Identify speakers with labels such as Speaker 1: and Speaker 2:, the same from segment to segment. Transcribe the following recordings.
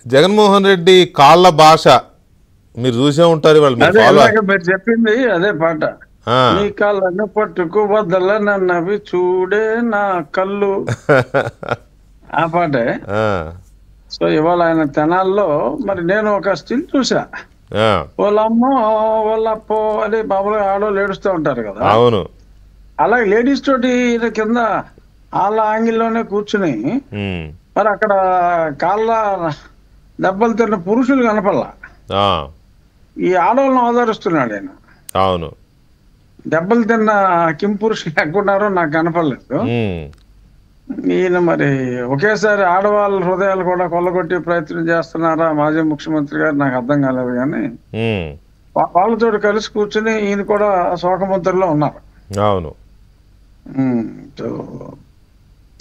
Speaker 1: జగన్మోహన్ రెడ్డి కాళ్ళ భాష మీరు చూసే ఉంటారు. వాళ్ళు మీరు
Speaker 2: అదే
Speaker 1: ఫాలో
Speaker 2: ఇందాక మీరు చెప్పింది అదే పాట. నీ కళ్ళను పట్టుకు వదల నన్నవి చూడే నా కళ్ళు, ఆ పాటే. సో ఇవాళ ఆయన తెనాల్లో మరి నేను ఒక స్టిల్ చూసా. వాళ్ళమ్మో వాళ్ళప్పో అని మామూలుగా ఆడవాళ్ళు ఏడుస్తూ ఉంటారు కదా,
Speaker 1: అవును.
Speaker 2: అలాగే లేడీస్ తోటి ఈయన కింద వాళ్ళ యాంగిల్లోనే కూర్చుని మరి అక్కడ కాళ్ళ దెబ్బలు తిన్న పురుషులు కనపడలా, ఈ ఆడవాళ్ళని ఆదరిస్తున్నాడు ఆయన.
Speaker 1: అవును.
Speaker 2: దెబ్బలు తిన్న కింపురుషులు ఎక్కడున్నారో నాకు కనపడలేదు. ఈయన మరి ఒకేసారి ఆడవాళ్ళ హృదయాలు కూడా కొల్లగొట్టే ప్రయత్నం చేస్తున్నారా మాజీ ముఖ్యమంత్రి గారు, నాకు అర్థం కాలేదు. కానీ వాళ్ళతో కలిసి కూర్చుని ఈయన కూడా శోకముద్రలో ఉన్నారు.
Speaker 1: అవును.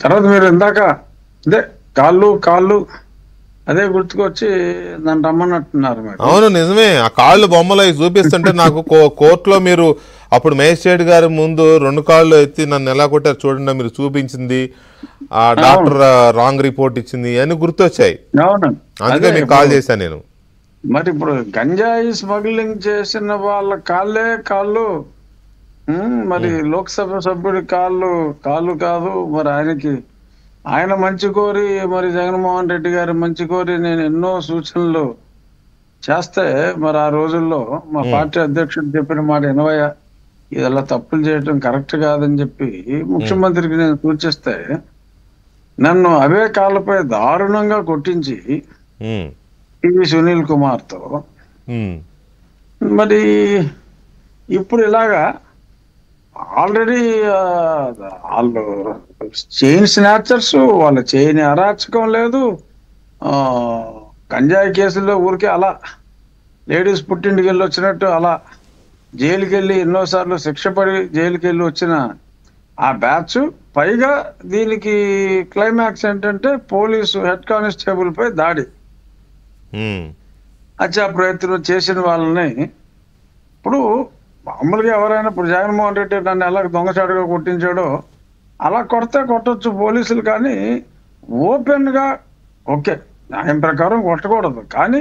Speaker 2: తర్వాత మీరు ఇందాక అదే కాళ్ళు కాళ్ళు అదే గుర్తుకొచ్చి దాన్ని రమ్మన్నట్టున్నారు.
Speaker 1: అవును, నిజమే. ఆ కాళ్ళు బొమ్మలు అవి చూపిస్తుంటే నాకు కోర్టులో మీరు అప్పుడు మేజిస్ట్రేట్ గారి ముందు 2 కాళ్ళు ఎత్తి నన్ను ఎలా కొట్టారు చూడండి మీరు చూపించింది, ఆ డాక్టర్ రాంగ్ రిపోర్ట్ ఇచ్చింది అని గుర్తొచ్చాయి. అందుకే మీకు కాల్ చేశాను నేను.
Speaker 2: మరి ఇప్పుడు గంజాయి స్మగ్లింగ్ చేసిన వాళ్ళ కాళ్ళే కాళ్ళు, మరి లోక్సభ సభ్యుడి కాళ్ళు కాదు. మరి ఆయన మంచి కోరి, మరి జగన్మోహన్ రెడ్డి గారి మంచి కోరి నేను ఎన్నో సూచనలు చేస్తే మరి ఆ రోజుల్లో మా పార్టీ అధ్యక్షుడు చెప్పిన మాట ఎనవయ్య, ఇదలా తప్పులు చేయటం కరెక్ట్ కాదని చెప్పి ముఖ్యమంత్రికి నేను సూచిస్తే నన్ను అవే కాళ్ళపై దారుణంగా కొట్టించి టివి సునీల్ కుమార్తో మరి ఇప్పుడు ఇలాగా ఆల్రెడీ వాళ్ళు చైన్ స్నాచర్స్, వాళ్ళ చైన్ అరాచకం లేదు. గంజాయి కేసుల్లో ఊరికే అలా లేడీస్ పుట్టింటికి వెళ్ళి వచ్చినట్టు అలా జైలుకి వెళ్ళి ఎన్నోసార్లు శిక్ష పడి జైలుకి వెళ్ళి వచ్చిన ఆ బ్యాచ్, పైగా దీనికి క్లైమాక్స్ ఏంటంటే పోలీసు హెడ్ కానిస్టేబుల్ పై దాడి, హత్యా ప్రయత్నం చేసిన వాళ్ళని ఇప్పుడు మామూలుగా ఎవరైనా ఇప్పుడు జగన్మోహన్ రెడ్డి నన్ను ఎలా దొంగచాటుగా కొట్టించాడో అలా కొట్టొచ్చు పోలీసులు, కానీ ఓపెన్ గా ఓకే న్యాయం ప్రకారం కొట్టకూడదు. కానీ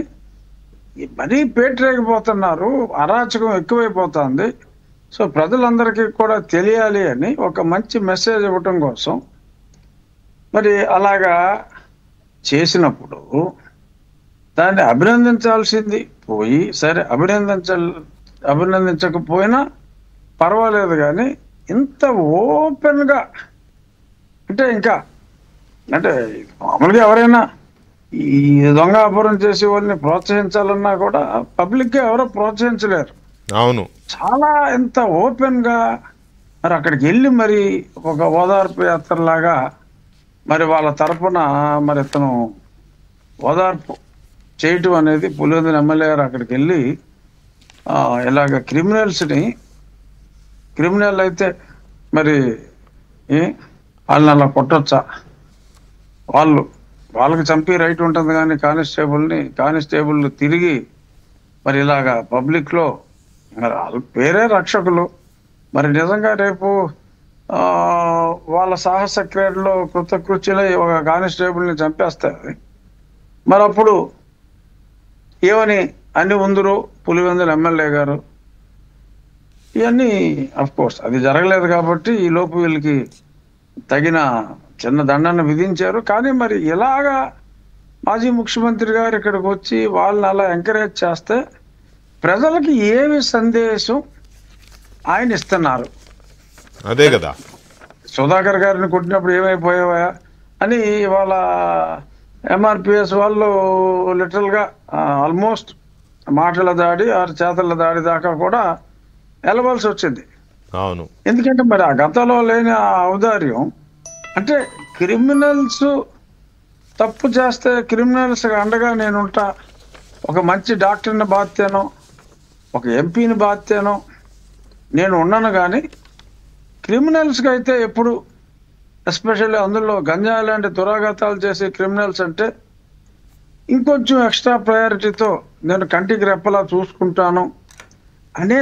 Speaker 2: మరీ పేటరేగిపోతున్నారు, అరాచకం ఎక్కువైపోతుంది. సో ప్రజలందరికీ కూడా తెలియాలి అని ఒక మంచి మెసేజ్ ఇవ్వటం కోసం మరి అలాగా చేసినప్పుడు దాన్ని అభినందించాల్సింది పోయి, సరే అభినందించకపోయినా పర్వాలేదు, కానీ ఇంత ఓపెన్ గా అంటే మామూలుగా ఎవరైనా ఈ దొంగాపురం చేసే వాళ్ళని ప్రోత్సహించాలన్నా కూడా పబ్లిక్ గా ఎవరో ప్రోత్సహించలేరు.
Speaker 1: అవును. చాలా
Speaker 2: ఎంత ఓపెన్ గా మరి అక్కడికి వెళ్ళి మరి ఒక ఓదార్పు యాత్రలాగా మరి వాళ్ళ తరపున మరి ఇతను ఓదార్పు చేయటం అనేది పులివెందుల ఎమ్మెల్యే గారు అక్కడికి వెళ్ళి ఇలాగ క్రిమినల్ అయితే మరి వాళ్ళని అలా కొట్టొచ్చా, వాళ్ళకి చంపి రైట్ ఉంటుంది, కానీ కానిస్టేబుల్ తిరిగి మరి ఇలాగా పబ్లిక్ లో మరి వాళ్ళ పేరే రక్షకులు, మరి నిజంగా రేపు వాళ్ళ సాహస క్రీడలో కృతకృత్యులై ఒక కానిస్టేబుల్ని చంపేస్తారు. మరి అప్పుడు ఏమని అన్ని ఉందరు పులివెందుల ఎమ్మెల్యే గారు. ఇవన్నీ కోర్స్ అది జరగలేదు కాబట్టి ఈ లోపు వీళ్ళకి తగిన చిన్న దండన విధించారు. కానీ మరి ఇలాగా మాజీ ముఖ్యమంత్రి గారు ఇక్కడికి వచ్చి వాళ్ళని అలా ఎంకరేజ్ చేస్తే ప్రజలకి ఏమి సందేశం ఆయన ఇస్తున్నారు?
Speaker 1: అదే కదా,
Speaker 2: సుధాకర్ గారిని కొట్టినప్పుడు ఏమైపోయావా అని ఇవాళ ఎంఆర్పిఎస్ వాళ్ళు లిటరల్ గా ఆల్మోస్ట్ మాటల దాడి చేతల దాడి దాకా కూడా వెళ్ళవలసి వచ్చింది.
Speaker 1: అవును.
Speaker 2: ఎందుకంటే మరి ఆ గతంలో లేని ఆ ఔదార్యం, అంటే క్రిమినల్స్ తప్పు చేస్తే క్రిమినల్స్ అండగా నేనుంటా, ఒక మంచి డాక్టర్ని బాధ్యతను, ఒక ఎంపీని బాధ్యతను నేను ఉన్నాను. కానీ క్రిమినల్స్కి అయితే ఎప్పుడు, ఎస్పెషల్లీ అందులో గంజాయి లాంటి దురాఘాతాలు చేసే క్రిమినల్స్ అంటే ఇంకొంచెం ఎక్స్ట్రా ప్రయారిటీతో నేను కంటికి రెప్పలా చూసుకుంటాను అనే